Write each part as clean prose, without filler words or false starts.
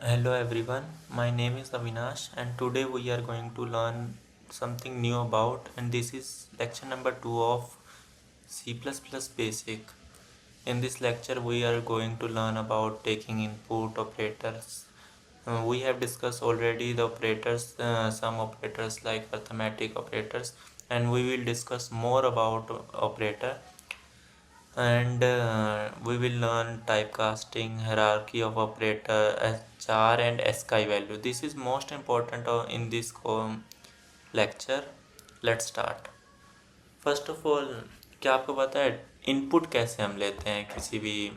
Hello everyone, my name is Avinash and today we are going to learn something new about, and this is lecture number 2 of C++ Basic. In this lecture we are going to learn about taking input operators. We have discussed already the operators, some operators like arithmetic operators, and we will discuss more about operator, and we will learn typecasting, hierarchy of operator, char and ASCII value. This is most important in this lecture. Let's start. First of all, क्या आपको पता है input कैसे हम लेते हैं किसी भी?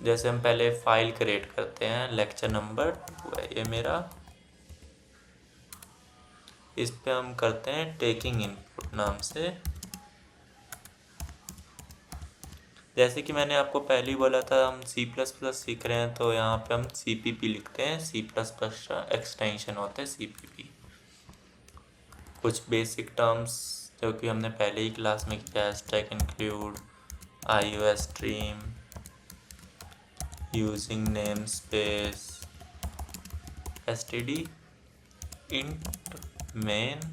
जैसे हम पहले फाइल क्रिएट करते हैं, लेक्चर नंबर 2 है ये मेरा, इस पे हम करते हैं टेकिंग इनपुट नाम से। जैसे कि मैंने आपको पहले ही बोला था, हम C++ सीख रहे हैं तो यहाँ पे हम CPP लिखते हैं। C++ का एक्सटेंशन होता है CPP। कुछ बेसिक टर्म्स जो कि हमने पहले ही क्लास में किया है, stack include, IO stream, using name space, std int main.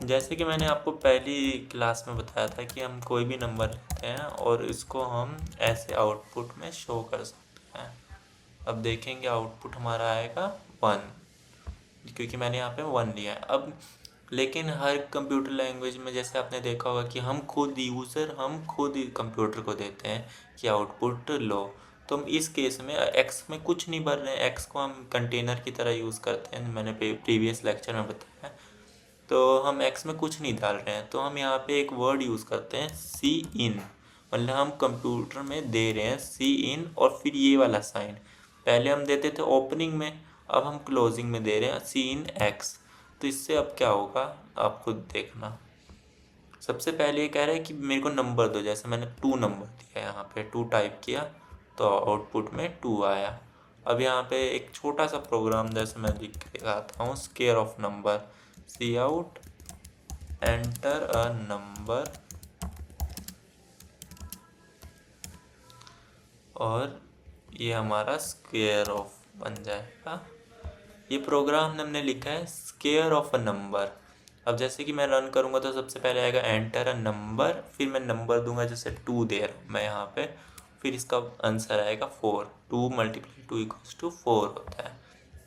जैसे कि मैंने आपको पहली क्लास में बताया था कि हम कोई भी नंबर लेते हैं और इसको हम ऐसे आउटपुट में शो कर सकते हैं। अब देखेंगे आउटपुट हमारा आएगा 1, क्योंकि मैंने यहाँ पे 1 लिया है। अब लेकिन हर कंप्यूटर लैंग्वेज में जैसे आपने देखा होगा कि हम खुद ही कंप्यूटर को देते हैं कि आउटपुट लो। तो हम इस केस में एक्स में कुछ नहीं भर रहे हैं, एक्स को हम कंटेनर की तरह यूज़ करते हैं, मैंने प्रीवियस लेक्चर में बताया। तो हम x में कुछ नहीं डाल रहे हैं, तो हम यहाँ पे एक वर्ड यूज़ करते हैं सी इन, मतलब हम कंप्यूटर में दे रहे हैं सी इन और फिर ये वाला साइन। पहले हम देते थे ओपनिंग में, अब हम क्लोजिंग में दे रहे हैं सी इन एक्स। तो इससे अब क्या होगा आप खुद देखना। सबसे पहले ये कह रहा है कि मेरे को नंबर दो, जैसे मैंने 2 नंबर दिया, यहाँ पे 2 टाइप किया तो आउटपुट में 2 आया। अब यहाँ पे एक छोटा सा प्रोग्राम जैसे मैं लिख के दिखाता हूँ, square of number, cout enter a number, और ये हमारा स्क्वेयर ऑफ बन जाएगा। ये प्रोग्राम हमने लिखा है स्क्वेयर ऑफ अ नंबर। अब जैसे कि मैं रन करूँगा तो सबसे पहले आएगा एंटर अ नंबर, फिर मैं नंबर दूंगा, जैसे 2 दे रहा हूँ मैं यहाँ पे, फिर इसका आंसर आएगा 4। 2 × 2 = 4 होता है।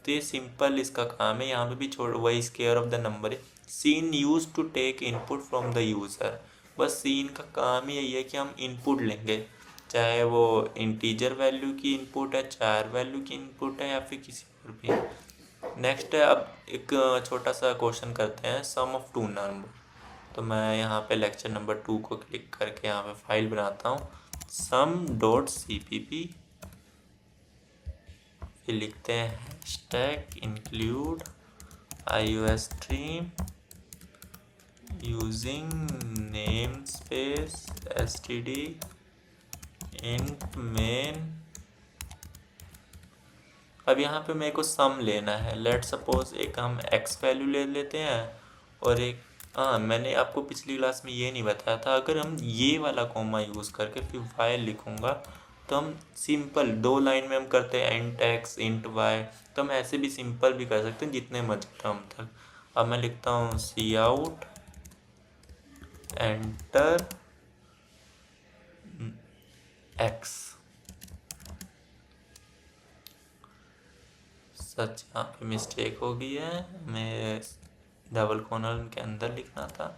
तो ये सिंपल इसका काम है। यहाँ पे भी छोड़ वही स्क्वेयर ऑफ द नंबर है। Cin use to take input from the user, बस सीन का काम ही यही है कि हम इनपुट लेंगे, चाहे वो इंटीजर वैल्यू की इनपुट है, चार वैल्यू की इनपुट है, या फिर किसी और भी। नेक्स्ट है, अब एक छोटा सा क्वेश्चन करते हैं, सम ऑफ 2 नंबर। तो मैं यहाँ पे लेक्चर नंबर 2 को क्लिक करके यहाँ पे फाइल बनाता हूँ, sum.cpp, फिर लिखते हैं stack include IO stream using name space std int main. अब यहाँ पे मेरे को सम लेना है। लेट सपोज एक हम x वैल्यू ले लेते हैं और एक, हाँ मैंने आपको पिछली क्लास में ये नहीं बताया था, अगर हम ये वाला कॉमा यूज़ करके फिर y लिखूँगा तो हम सिंपल 2 लाइन में हम करते हैं इंट x इंट y, तो हम ऐसे भी सिंपल भी कर सकते हैं जितने मर्जी टर्म तक। अब मैं लिखता हूँ सी आउट एंटर x। सच यहाँ पे मिस्टेक हो गई है, मैं डबल कॉलन के अंदर लिखना था।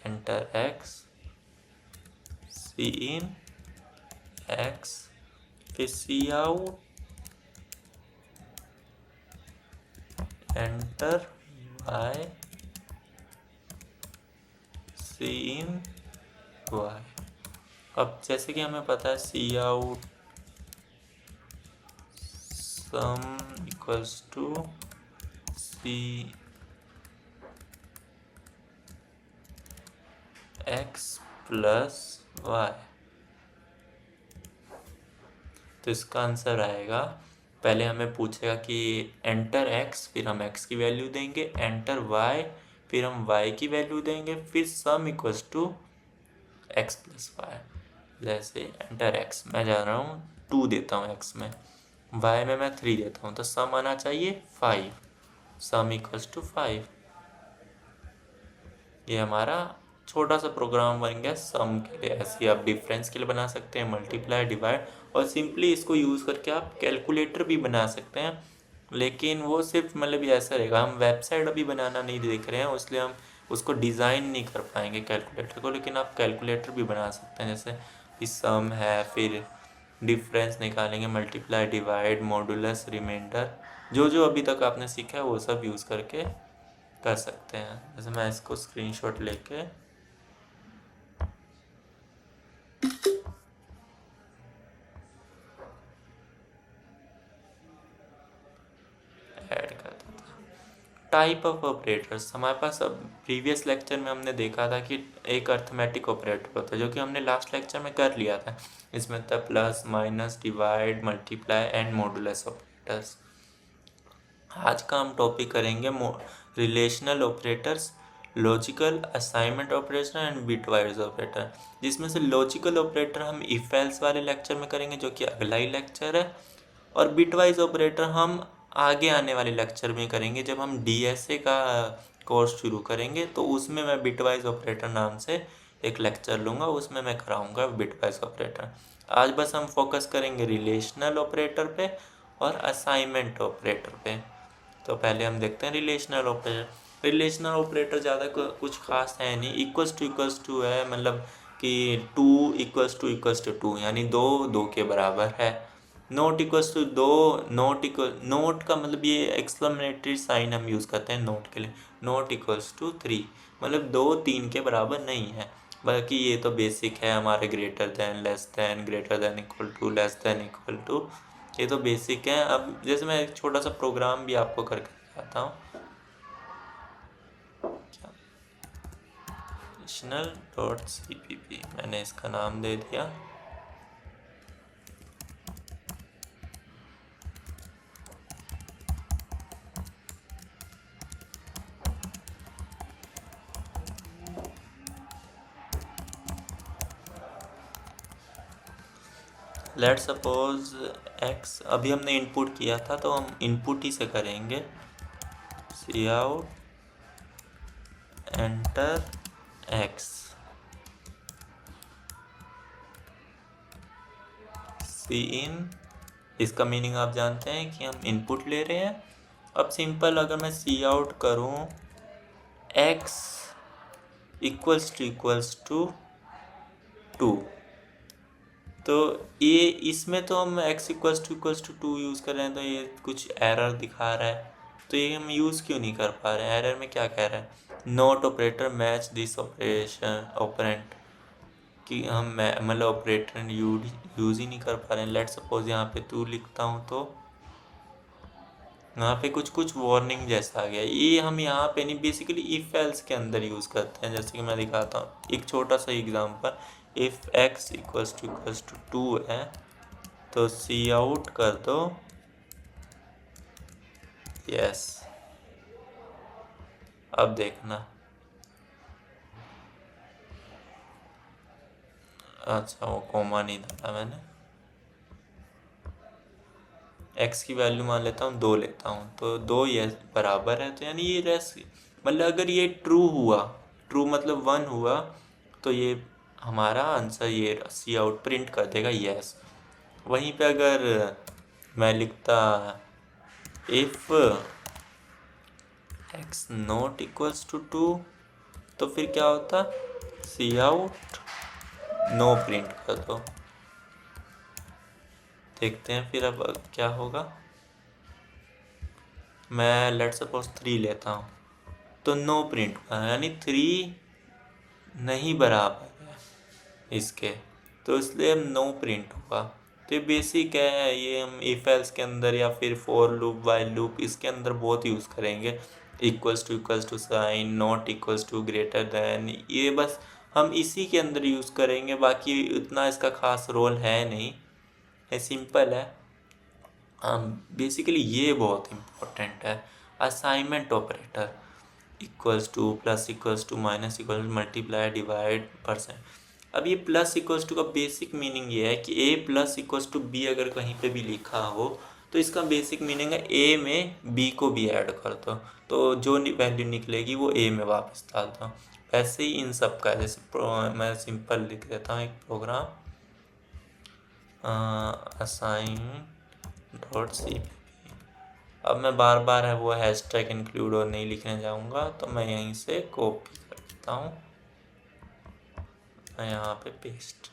Enter x, cin x, फिर cout enter y, cin y। अब जैसे कि हमें पता है cout sum equals to C X plus Y, तो इसका आंसर आएगा, पहले हमें पूछेगा कि एंटर एक्स, फिर हम एक्स की वैल्यू देंगे, एंटर वाई, फिर हम y की वैल्यू देंगे, फिर sum equals to x plus y. जैसे एंटर x, मैं जा रहा हूँ 2 देता हूँ x में, y में मैं 3 देता हूँ, तो सम आना चाहिए 5, सम इक्वल्स टू 5। ये हमारा छोटा सा प्रोग्राम बन गया सम के लिए। ऐसे ही आप डिफरेंस के लिए बना सकते हैं, मल्टीप्लाई, डिवाइड, और सिंपली इसको यूज़ करके आप कैलकुलेटर भी बना सकते हैं। लेकिन वो सिर्फ मतलब ये ऐसा रहेगा, हम वेबसाइट अभी बनाना नहीं देख रहे हैं, इसलिए हम उसको डिज़ाइन नहीं कर पाएंगे कैलकुलेटर को। लेकिन आप कैलकुलेटर भी बना सकते हैं, जैसे कि सम है, फिर डिफरेंस निकालेंगे, मल्टीप्लाई, डिवाइड, मॉडुलस, रिमाइंडर, जो जो अभी तक आपने सीखा है वो सब यूज़ करके कर सकते हैं। जैसे मैं इसको स्क्रीनशॉट लेके ऐड कर देता हूँ। टाइप ऑफ ऑपरेटर्स हमारे पास, अब प्रीवियस लेक्चर में हमने देखा था कि एक अर्थमेटिक ऑपरेटर होता है, जो कि हमने लास्ट लेक्चर में कर लिया था। इसमें था plus, minus, divide, multiply and modulus operators. आज का हम टॉपिक करेंगे relational operators, logical, assignment operator and bitwise operator. जिसमें से लॉजिकल ऑपरेटर हम इफ एल्स वाले लेक्चर में करेंगे, जो कि अगला ही लेक्चर है, और बिटवाइज ऑपरेटर हम आगे आने वाले लेक्चर में करेंगे, जब हम डीएसए का कोर्स शुरू करेंगे, तो उसमें मैं बिटवाइज ऑपरेटर नाम से एक लेक्चर लूँगा, उसमें मैं कराऊँगा बिटवाइज ऑपरेटर। आज बस हम फोकस करेंगे रिलेशनल ऑपरेटर पे और असाइनमेंट ऑपरेटर पे। तो पहले हम देखते हैं रिलेशनल ऑपरेटर। रिलेशनल ऑपरेटर ज़्यादा कुछ खास है नहीं, इक्वल्स टू है, मतलब कि 2 इक्वल्स टू 2, यानी 2 के बराबर है। नोट इक्वल्स टू 2, नोट का मतलब ये एक्सक्लेमेटरी साइन हम यूज़ करते हैं नोट के लिए। नोट इक्वल्स टू 3, मतलब 2 3 के बराबर नहीं है। बाकी ये तो बेसिक है हमारे, greater than, less than, greater than equal to, less than equal to, ये तो बेसिक है। अब जैसे मैं एक छोटा सा प्रोग्राम भी आपको करके दिखाता हूँ। relational.cpp मैंने इसका नाम दे दिया। लेट सपोज x, अभी हमने इनपुट किया था तो हम इनपुट ही से करेंगे। सी आउट एंटर x, सी इन, इसका मीनिंग आप जानते हैं कि हम इनपुट ले रहे हैं। अब सिंपल अगर मैं सी आउट करूं x इक्वल्स टू 2, तो ये इसमें तो हम x इक्वल्स टू 2 यूज़ कर रहे हैं, तो ये कुछ एरर दिखा रहा है। तो ये हम यूज़ क्यों नहीं कर पा रहे हैं? एरर में क्या कह रहा है? Not operator match this operation operand, कि हम मतलब ऑपरेटर यूज़ ही नहीं कर पा रहे हैं। लेट सपोज यहाँ पे 2 लिखता हूँ, तो यहाँ पे कुछ वार्निंग जैसा आ गया। ये हम यहाँ पे नहीं, बेसिकली इफ एल्स के अंदर यूज़ करते हैं। जैसे कि मैं दिखाता हूँ एक छोटा सा example. If x equals to 2 है, तो सी आउट कर दो यस। अब देखना, अच्छा वो कॉमा नहीं डाला मैंने। x की वैल्यू मान लेता हूँ 2 लेता हूँ, तो 2 ये बराबर है, तो यानी ये रेस, मतलब अगर ये ट्रू हुआ, ट्रू मतलब 1 हुआ, तो ये हमारा आंसर ये सी आउट प्रिंट कर देगा यस। वहीं पे अगर मैं लिखता if x not equals to 2, तो फिर क्या होता? सी आउट नो प्रिंट कर दो। देखते हैं फिर अब क्या होगा। मैं लेट सपोज 3 लेता हूँ, तो नो प्रिंट हुआ, यानी 3 नहीं बराबर है इसके, तो इसलिए नो प्रिंट हुआ। तो ये बेसिक है, ये हम इफ एल्स के अंदर या फिर फॉर लूप, वाइल लूप, इसके अंदर बहुत यूज़ करेंगे। Equals to sign, not equals to, greater than, ये बस हम इसी के अंदर यूज़ करेंगे। बाकी उतना इसका खास रोल है नहीं, ये सिंपल है। बेसिकली ये बहुत इम्पोर्टेंट है। Assignment operator, equals to, plus equals to, minus equals to, multiply, divide, percent. अब ये प्लस इक्वल्स टू का बेसिक मीनिंग ये है कि a plus equals to b अगर कहीं पे भी लिखा हो तो इसका बेसिक मीनिंग है ए में बी को भी ऐड कर दो, तो जो वैल्यू निकलेगी वो ए में वापस डाल दो। ऐसे ही इन सब का, जैसे मैं सिंपल लिख देता हूँ एक प्रोग्राम, असाइन डॉट सी। अब मैं बार बार है वो हैशटैग इंक्लूड और नहीं लिखने जाऊँगा, तो मैं यहीं से कॉपी कर देता हूँ, मैं यहाँ पे पेस्ट।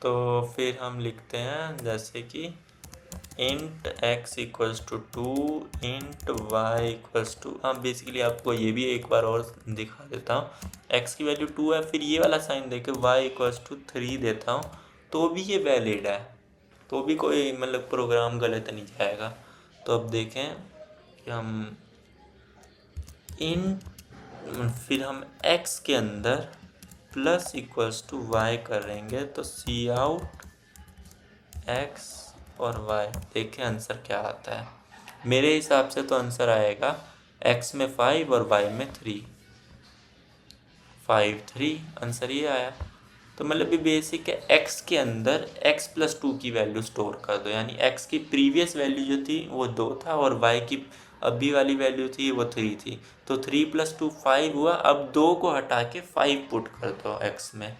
तो फिर हम लिखते हैं जैसे कि int x equals to 2, int y equals to, हाँ बेसिकली आपको ये भी एक बार और दिखा देता हूँ। x की वैल्यू 2 है, फिर ये वाला साइन देके y इक्वल्स टू 3 देता हूँ, तो भी ये वैलिड है, तो भी कोई मतलब प्रोग्राम गलत नहीं जाएगा। तो अब देखें कि हम फिर हम x के अंदर प्लस इक्वल्स टू y करेंगे, तो सी आउट x और y, देखें आंसर क्या आता है। मेरे हिसाब से तो आंसर आएगा x में 5 और y में 3, 5 3, आंसर ये आया। तो मतलब ये बेसिक है, x के अंदर x प्लस 2 की वैल्यू स्टोर कर दो, यानी x की प्रीवियस वैल्यू जो थी वो 2 था और y की अभी वाली वैल्यू थी वो 3 थी, तो 3 प्लस 2 5 हुआ। अब 2 को हटा के 5 पुट कर दो x में।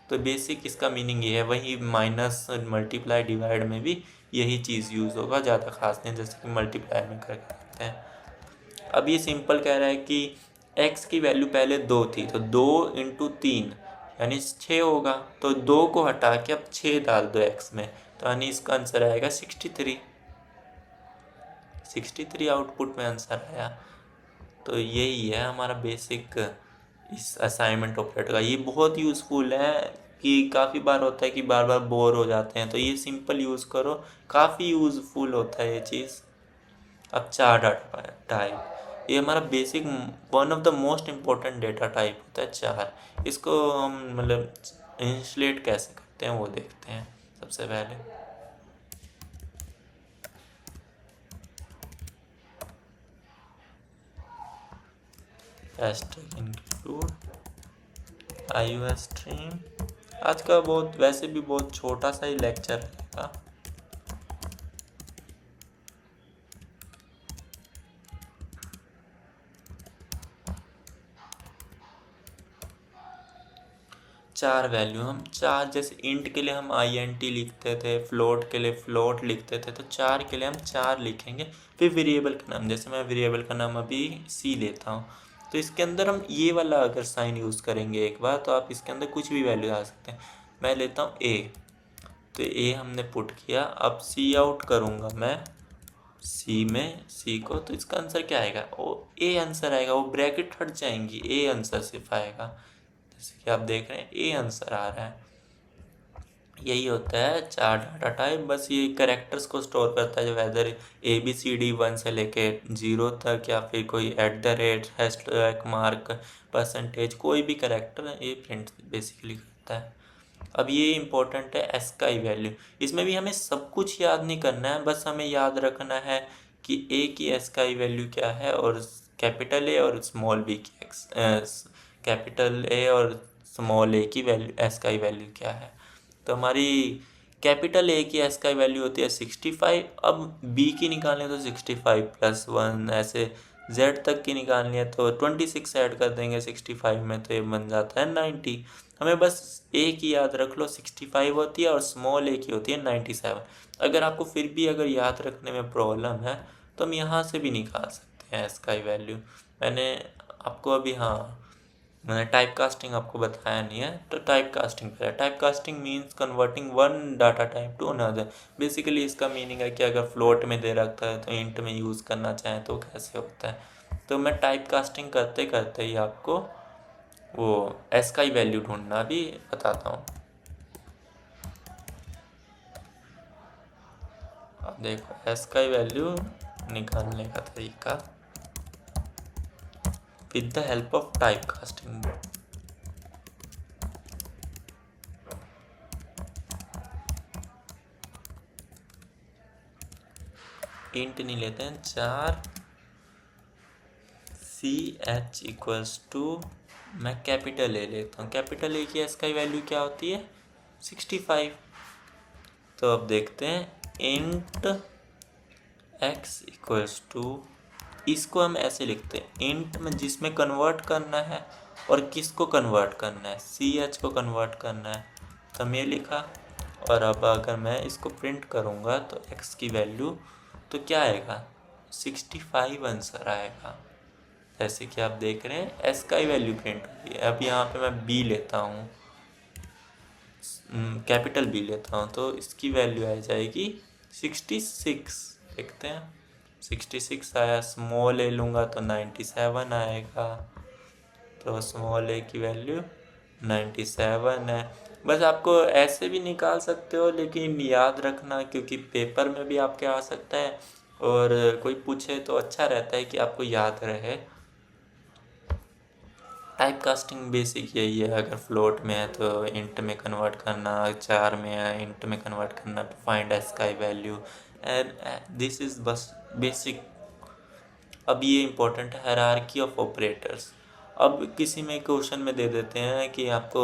तो बेसिक इसका मीनिंग ये है, वही माइनस मल्टीप्लाई डिवाइड में भी यही चीज़ यूज़ होगा, ज़्यादा खास नहीं, जैसे कि मल्टीप्लाई में करके करते हैं। अब ये सिंपल कह रहा है कि x की वैल्यू पहले 2 थी, तो 2 इंटू 3 यानी 6 होगा, तो 2 को हटा के अब 6 डाल दो x में, तो यानी इसका आंसर आएगा 63। 63 आउटपुट में आंसर आया। तो यही है हमारा बेसिक इस असाइनमेंट ऑपरेटर का। ये बहुत यूज़फुल है कि काफ़ी बार होता है कि बार बार बोर हो जाते हैं, तो ये सिंपल यूज़ करो, काफ़ी यूज़फुल होता है ये चीज़। अब 4 डाटा टाइप, ये हमारा basic one of the most important data type होता है 4। इसको हम मतलब इंस्लेट कैसे करते हैं वो देखते हैं सबसे पहले। Hashtag include iOS stream. आज का बहुत वैसे भी बहुत छोटा सा ही लेक्चर रहेगा। चार वैल्यू, हम चार, जैसे इंट के लिए हम INT लिखते थे, फ्लोट के लिए फ्लोट लिखते थे, तो चार के लिए हम 4 लिखेंगे। फिर वेरिएबल का नाम, जैसे मैं वेरिएबल का नाम अभी C लेता हूँ, तो इसके अंदर हम ये वाला अगर साइन यूज़ करेंगे एक बार, तो आप इसके अंदर कुछ भी वैल्यू आ सकते हैं। मैं लेता हूँ A, तो A हमने पुट किया। अब C आउट करूँगा मैं C में, C को, तो इसका आंसर क्या आएगा, वो A आंसर आएगा, वो ब्रैकेट हट जाएंगी, A आंसर सिर्फ आएगा। जैसे कि आप देख रहे हैं ए आंसर आ रहा है। यही होता है 4 डाटा टाइप, बस ये कैरेक्टर्स को स्टोर करता है, जो वेदर ABCD 1 से लेके 0 तक, या फिर कोई @ हैशटैग मार्क परसेंटेज, कोई भी कैरेक्टर ये प्रिंट बेसिकली करता है। अब ये इम्पोर्टेंट है एसकाई वैल्यू, इसमें भी हमें सब कुछ याद नहीं करना है, बस हमें याद रखना है कि ए की एसकाई वैल्यू क्या है और कैपिटल ए और स्मॉल बी की कैपिटल ए और स्मॉल ए की वैल्यू एसकाई वैल्यू क्या है। तो हमारी कैपिटल ए की एसकाई वैल्यू होती है 65, अब बी की निकालनी है तो 65 + 1, ऐसे जेड तक की निकालनी है तो 26 ऐड कर देंगे 65 में, तो ये बन जाता है 90। हमें बस ए की याद रख लो 65 होती है और स्मॉल ए की होती है 97। अगर आपको फिर भी अगर याद रखने में प्रॉब्लम है तो हम यहाँ से भी निकाल सकते हैं इसका वैल्यू। मैंने आपको अभी, हाँ मैंने टाइप कास्टिंग आपको बताया नहीं है, तो टाइप कास्टिंग पर है। Type casting means converting one data type two another. Basically इसका मीनिंग है कि अगर फ्लोट में दे रखता है तो इंट में यूज़ करना चाहें तो कैसे होता है। तो मैं टाइप कास्टिंग करते करते ही आपको वो एसकाई वैल्यू ढूंढना भी बताता हूँ। अब देखो एसकाई वैल्यू निकालने का तरीका with the help of type casting. Int नहीं लेते हैं, 4 CH इक्वल्स टू, मैं कैपिटल ए लेता हूँ, कैपिटल ए की एस का वैल्यू क्या होती है 65। तो अब देखते हैं इंट x इक्वल्स टू, इसको हम ऐसे लिखते हैं इंट में जिसमें कन्वर्ट करना है और किसको कन्वर्ट करना है, CH को कन्वर्ट करना है, तो हम ये लिखा। और अब अगर मैं इसको प्रिंट करूँगा तो x की वैल्यू तो क्या आएगा 65 आंसर आएगा। जैसे कि आप देख रहे हैं s का ही वैल्यू प्रिंट होगी। अब यहाँ पे मैं b लेता हूँ, कैपिटल B लेता हूँ, तो इसकी वैल्यू आ जाएगी 66। देखते हैं 66 आया। स्मॉल ए लूँगा तो 97 आएगा, तो स्मॉल ए की वैल्यू 97 है। बस आपको ऐसे भी निकाल सकते हो, लेकिन याद रखना क्योंकि पेपर में भी आपके आ सकता है और कोई पूछे तो अच्छा रहता है कि आपको याद रहे। टाइप कास्टिंग बेसिक यही है, अगर फ्लोट में है तो इंट में कन्वर्ट करना, चार में है इंट में कन्वर्ट करना, टू फाइंड एस का वैल्यू, एंड दिस इज बस बेसिक। अब ये इंपॉर्टेंट है हायरार्की ऑफ ऑपरेटर्स। अब किसी में क्वेश्चन में दे देते हैं कि आपको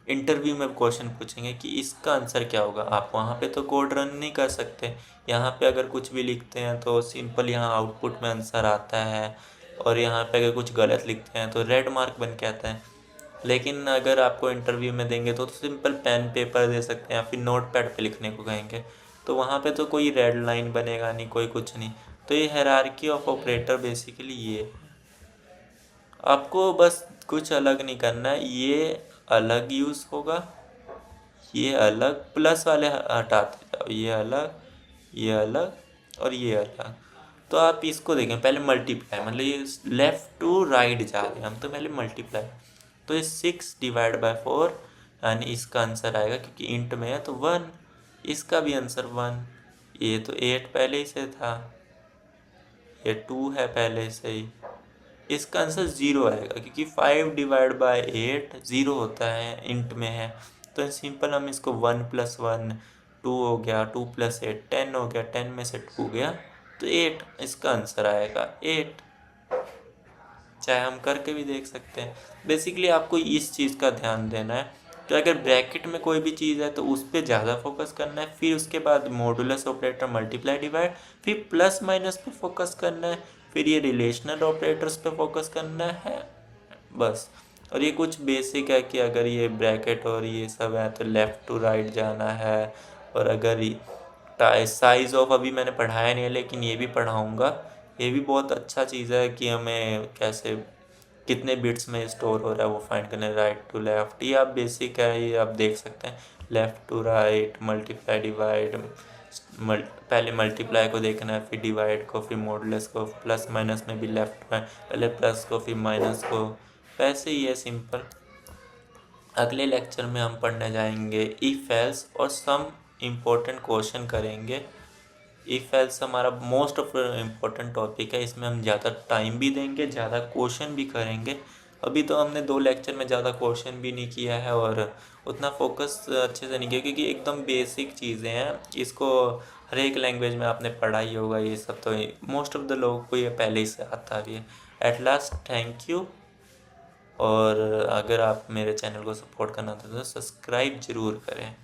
इंटरव्यू में क्वेश्चन पूछेंगे कि इसका आंसर क्या होगा, आप वहाँ पे तो कोड रन नहीं कर सकते। यहाँ पे अगर कुछ भी लिखते हैं तो सिंपल यहाँ आउटपुट में आंसर आता है, और यहाँ पे अगर कुछ गलत लिखते हैं तो रेड मार्क बन के आता है। लेकिन अगर आपको इंटरव्यू में देंगे तो सिंपल पेन पेपर दे सकते हैं या फिर नोट पैड पे लिखने को कहेंगे, तो वहाँ पे तो कोई रेड लाइन बनेगा नहीं, कोई कुछ नहीं। तो ये हायरार्की ऑफ ऑपरेटर बेसिकली ये है। आपको बस कुछ अलग नहीं करना है, ये अलग यूज़ होगा, ये अलग, प्लस वाले हटाते जाओ, ये अलग, ये अलग और ये अलग। तो आप इसको देखें पहले मल्टीप्लाई, मतलब ये लेफ़्ट टू राइट जा रहे हैं हम, तो पहले मल्टीप्लाई। तो ये 6 डिवाइड बाय 4 यानी इसका आंसर आएगा, क्योंकि इंट में है तो 1, इसका भी आंसर 1। ये तो 8 पहले ही से था, ये 2 है पहले से ही, इसका आंसर 0 आएगा क्योंकि 5 डिवाइड बाय 8 0 होता है, इंट में है। तो सिंपल हम इसको 1 + 1 2 हो गया, 2 + 8 10 हो गया, 10 में से 2 गया तो 8, इसका आंसर आएगा 8। चाहे हम करके भी देख सकते हैं। बेसिकली आपको इस चीज़ का ध्यान देना है, तो अगर ब्रैकेट में कोई भी चीज़ है तो उस पर ज़्यादा फोकस करना है, फिर उसके बाद मॉडुलस ऑपरेटर, मल्टीप्लाई डिवाइड, फिर प्लस माइनस पे फोकस करना है, फिर ये रिलेशनल ऑपरेटर्स पे फोकस करना है बस। और ये कुछ बेसिक है कि अगर ये ब्रैकेट और ये सब है तो लेफ़्ट टू राइट जाना है। और अगर साइज़ ऑफ अभी मैंने पढ़ाया नहीं है लेकिन ये भी पढ़ाऊँगा, ये भी बहुत अच्छा चीज़ है कि हमें कैसे कितने बिट्स में स्टोर हो रहा है वो फाइंड करना है। राइट टू लेफ़्ट ये आप बेसिक है, ये आप देख सकते हैं। Left to right, multiply divide, पहले मल्टीप्लाई को देखना है, फिर डिवाइड को, फिर मॉडुलस को, प्लस माइनस में भी लेफ़्ट में पहले प्लस को फिर माइनस को, वैसे ही है सिंपल। अगले लेक्चर में हम पढ़ने जाएंगे इफ एल्स और सम इम्पोर्टेंट क्वेश्चन करेंगे। इफ एल्स हमारा मोस्ट ऑफ इम्पोर्टेंट टॉपिक है, इसमें हम ज़्यादा टाइम भी देंगे, ज़्यादा क्वेश्चन भी करेंगे। अभी तो हमने 2 लेक्चर में ज़्यादा क्वेश्चन भी नहीं किया है और उतना फोकस अच्छे से नहीं किया, क्योंकि एकदम बेसिक चीज़ें हैं, इसको हर एक लैंग्वेज में आपने पढ़ा ही होगा ये सब, तो मोस्ट ऑफ द लोगों को ये पहले ही से आता भी है। एट लास्ट थैंक यू, और अगर आप मेरे चैनल को सपोर्ट करना चाहते तो सब्सक्राइब ज़रूर करें।